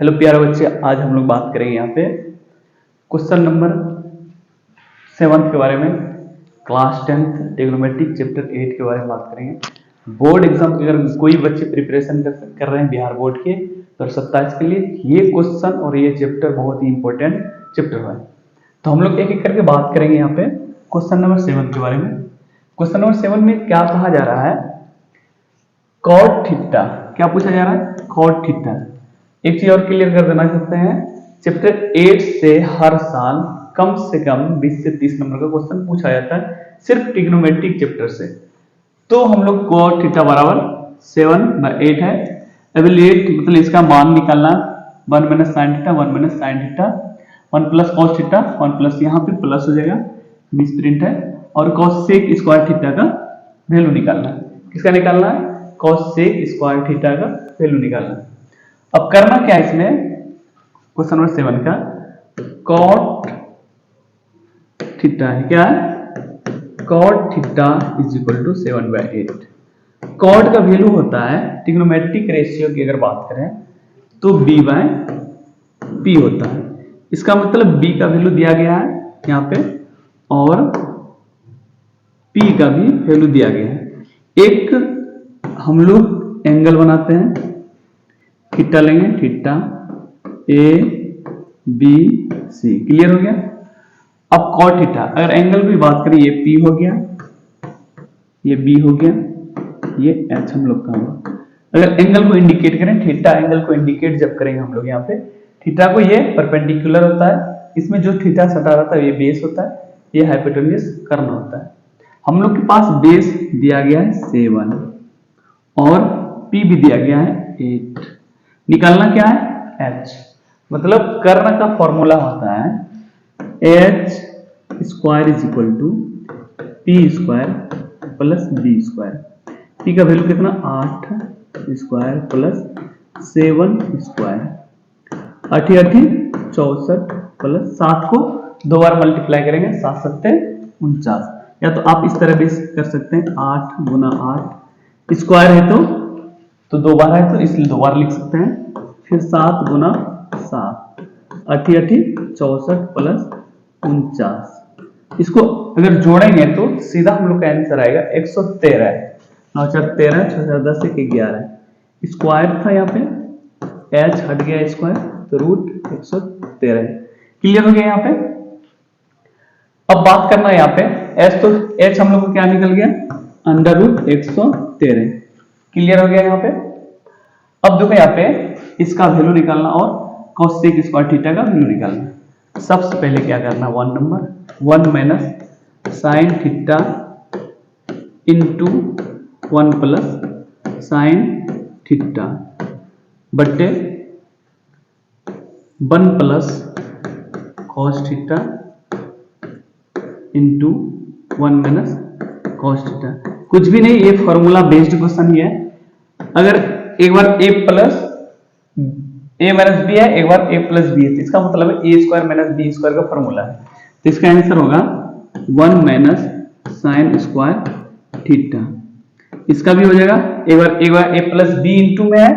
Hello प्यारे बच्चे, आज हम लोग बात करेंगे यहाँ पे क्वेश्चन नंबर 7 के बारे में। क्लास 10th ट्रिग्नोमेट्रिक चैप्टर 8 के बारे में बात करेंगे। बोर्ड एग्जाम के अगर कोई बच्चे प्रिपरेशन कर रहे हैं बिहार बोर्ड के 2027 के लिए, ये क्वेश्चन और ये चैप्टर बहुत ही इंपॉर्टेंट चैप्टर है। तो हम लोग एक एक करके बात करेंगे यहाँ पे क्वेश्चन नंबर 7 के बारे में। क्वेश्चन नंबर 7 में क्या कहा जा रहा है? Cot theta. क्या पूछा जा रहा है? Cot theta. एक चीज और क्लियर कर देना चाहते हैं, चैप्टर 8 से हर साल कम से कम 20 से 30 नंबर का क्वेश्चन पूछा जाता है सिर्फ ट्रिग्नोमेट्रिक चैप्टर से। तो हम लोग कॉट थीटा बराबर 7/8 है। एवेल्यूएट मतलब इसका मान निकालना 1 - sin theta 1 - sin theta 1 + cos theta 1 plus यहाँ पे प्लस हो जाएगा, मिस प्रिंट है। और cos sec स्क्वायर थीटा का वैल्यू निकालना है। किसका निकालना है? cos sec स्क्वायर थीटा का वैल्यू निकालना है। अब करना क्या है इसमें? क्वेश्चन नंबर 7 का कॉट थीटा है, क्या है? Cot theta is equal to 7/8। Cot का वैल्यू होता है ट्रिग्नोमेट्रिक रेशियो की अगर बात करें तो b/p होता है। इसका मतलब b का वैल्यू दिया गया है यहाँ पे और p का भी वैल्यू दिया गया है। एक हम लोग एंगल बनाते हैं, थीटा लेंगे, theta A B C. Clear हो गया? अब कॉट थीटा अगर एंगल की बात करें, ये P हो गया, ये B हो गया, ये H हम लोग का होगा। अगर एंगल को इंडिकेट करें, थीटा एंगल को इंडिकेट जब करेंगे हम लोग यहाँ पे, थीटा को ये परपेंडिकुलर होता है, इसमें जो थीटा सटा रहता है ये बेस होता है, ये हाइपोटेन्यूज कर्न होता है। हम लोग के पास बेस दिया गया है 7 और P भी दिया गया है 8। निकालना क्या है? H। मतलब कर्ण का फॉर्मूला होता है H square is equal to P square plus B square. P का वैल्यू कितना? 8 स्क्वायर प्लस 7 स्क्वायर, 8 × 8 64 प्लस 7 को 2 बार मल्टीप्लाई करेंगे, 7 × 7 = 49। या तो आप इस तरह भी कर सकते हैं, 8 × 8 स्क्वायर है तो 2 बार है तो इसलिए 2 बार लिख सकते हैं। फिर 7 × 7 8 × 8 64 प्लस 49। इसको अगर जोड़ेंगे तो सीधा हम लोग का आंसर आएगा 113 है। 9 × 4 13 6 × 10 = 11। स्क्वायर था यहाँ पे, h हट गया स्क्वायर तो रूट 113। क्लियर हो गया यहाँ पे? अब बात करना है यहाँ पे h, तो h हम लोग को क्या निकल गया? √113। क्लियर हो गया यहाँ पे? अब देखो यहाँ पे इसका वैल्यू निकालना और cos sec स्क्वायर थीटा का वैल्यू निकालना। सबसे पहले क्या करना? 1 number 1 - sin theta into 1 + sin theta बट्टे 1 + cos theta into 1 - cos theta. कुछ भी नहीं, ये फॉर्मूला बेस्ड क्वेश्चन ही है। अगर एक बार a - b है, एक बार a + b है, तो इसका मतलब है a² - b² का फॉर्मूला है। तो इसका आंसर होगा 1 - sin स्क्वायर थीटा। इसका भी हो जाएगा, एक बार a + b इंटू में है,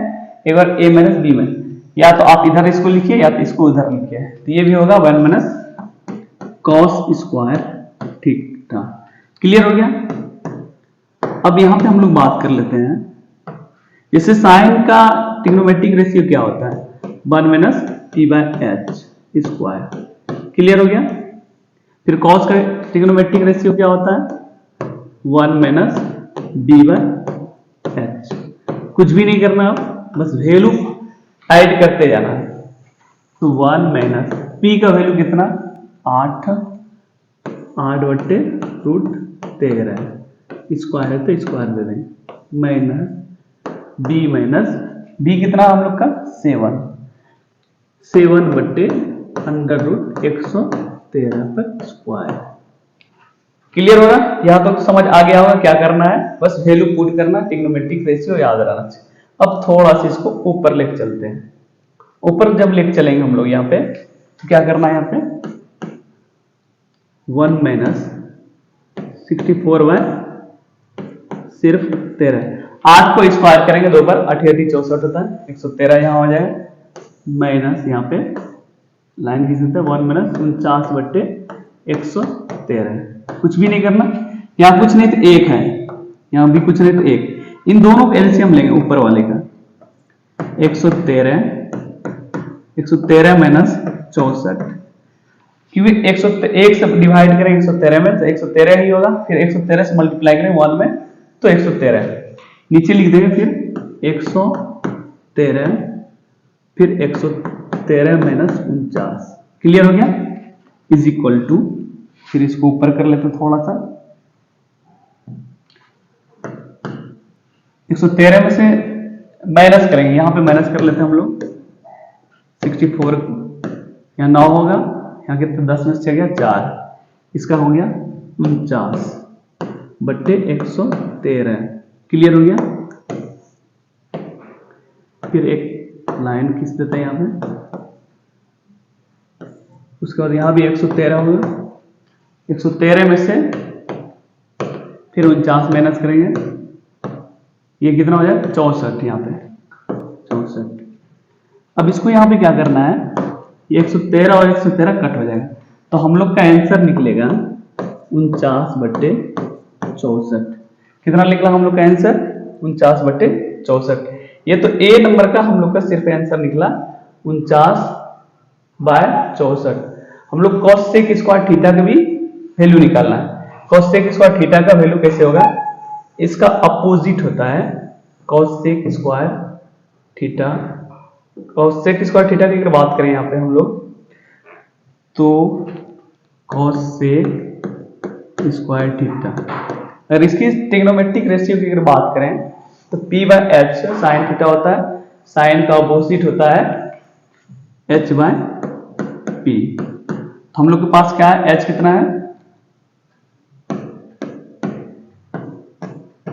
एक बार a - b में। या तो आप इधर इसको लिखिए या तो इसको उधर लिखिए, तो ये भी होगा 1 - cos स्क्वायर थीटा। क्लियर हो गया? अब यहां पे हम लोग बात कर लेते हैं, जैसे साइन का ट्रिग्नोमेट्रिक रेशियो क्या होता है? 1 - p/h स्क्वायर। क्लियर हो गया? फिर cos का ट्रिग्नोमेट्रिक रेशियो क्या होता है? 1 - b/h। कुछ भी नहीं करना, बस वैल्यू ऐड करते जाना है। तो 1 - p का वैल्यू कितना? 8 √13 स्क्वायर है तो स्क्वायर दे देंगे, माइनस b कितना हम लोग का? 7/113 पर स्क्वायर। क्लियर होगा? यहां तक तो समझ आ गया होगा क्या करना है, बस वैल्यू पुट करना, ट्रिग्नोमेट्रिक रेशियो याद रहना चाहिए। अब थोड़ा सा इसको ऊपर लेके चलते हैं। ऊपर जब लेके चलेंगे हम लोग यहाँ पे तो क्या करना है? यहाँ पे 1 - 64 सिर्फ 13। 8 को स्क्वायर करेंगे 2 बार, 8 × 8 = 64 होता है, 113 यहाँ हो जाएगा। माइनस यहाँ पे लाइन खींच देते हैं 1 माइनस 49/113। कुछ भी नहीं करना, यहाँ कुछ नहीं तो 1 है, यहाँ भी कुछ नहीं तो 1। इन दोनों का एलसीएम लेंगे ऊपर वाले का 113 माइनस 64, क्योंकि 101 से डिवाइड करें 113 में तो 113 ही होगा, फिर 113 से मल्टीप्लाई करें 1 में तो 113, नीचे लिख देंगे फिर 113 फिर 113 माइनस 49। क्लियर हो गया, इज इक्वल टू, फिर इसको ऊपर कर लेते थोड़ा सा, 113 में से माइनस करेंगे, यहां पे माइनस कर लेते हैं हम लोग 64, यहाँ 9 होगा, यहाँ कितने 10 में से गया 4, इसका हो गया 49/113। क्लियर हो गया, फिर एक लाइन खींच देते हैं यहाँ पे, उसके बाद यहाँ भी 113 होगा, 113 में से फिर 49 माइनस करेंगे, ये कितना हो जाएगा 64, यहाँ पे 64। अब इसको यहाँ पे क्या करना है, ये 113 और 113 कट हो जाएगा, तो हम लोग का आंसर निकलेगा 49/64। कितना निकला हम लोग का आंसर 49/64। ये तो ए नंबर का हम लोग का सिर्फ आंसर निकला 49/64। हम लोग cos sec स्क्वायर थीटा का भी वैल्यू निकालना है। cos sec स्क्वायर थीटा का वैल्यू कैसे होगा, इसका अपोजिट होता है cos sec square theta. cos sec square theta की अगर बात करें यहाँ पे हम लोग, तो cos sec स्क्वायर थीटा, अगर इसकी ट्रिग्नोमेट्रिक रेशियो की अगर बात करें तो P/H साइन थीटा होता है, साइन का अपोजिट होता है H/P। तो हम लोग के पास क्या है, H कितना है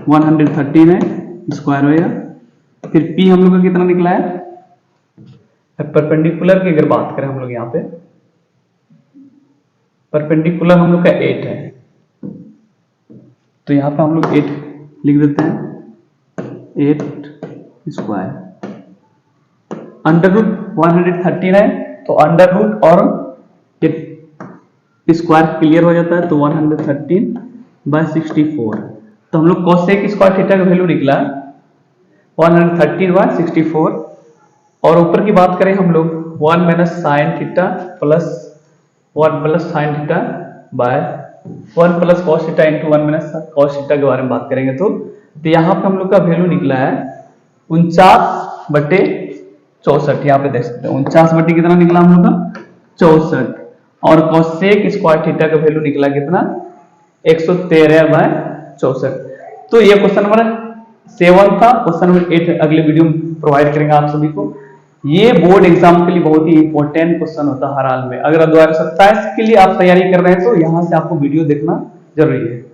113 है, स्क्वायर होएगा, फिर P हम लोग का कितना निकला है, परपेंडिकुलर की अगर बात करें हम लोग यहाँ पे, परपेंडिकुलर हम लोग का 8 है, तो यहाँ पे हम लोग 8 लिख देते हैं, 8 स्क्वायर, अंडर रूट 113 है, तो अंडर रूट और स्क्वायर क्लियर हो जाता है, तो 113/64। तो हम लोग cos sec स्क्वायर थीटा का वैल्यू निकला 113/64, और ऊपर की बात करें हम लोग 1 minus sine theta plus 1 plus sine theta by 1 plus cos theta into 1 minus cos theta के बारे में बात करेंगे, तो यहाँ पे हम लोग का वैल्यू निकला है 49/64। यहाँ पे देख सकते हैं 49 कितना निकला हम लोग का 64, और cos sec स्क्वायर थीटा का वैल्यू निकला कितना 113/64। तो ये क्वेश्चन नंबर 7 था। क्वेश्चन नंबर 8 अगले वीडियो में प्रोवाइड करेंगे आप सभी को। ये बोर्ड एग्जाम के लिए बहुत ही इंपॉर्टेंट क्वेश्चन होता है हर हाल में। अगर 2027 के लिए आप तैयारी कर रहे हैं तो यहाँ से आपको वीडियो देखना जरूरी है।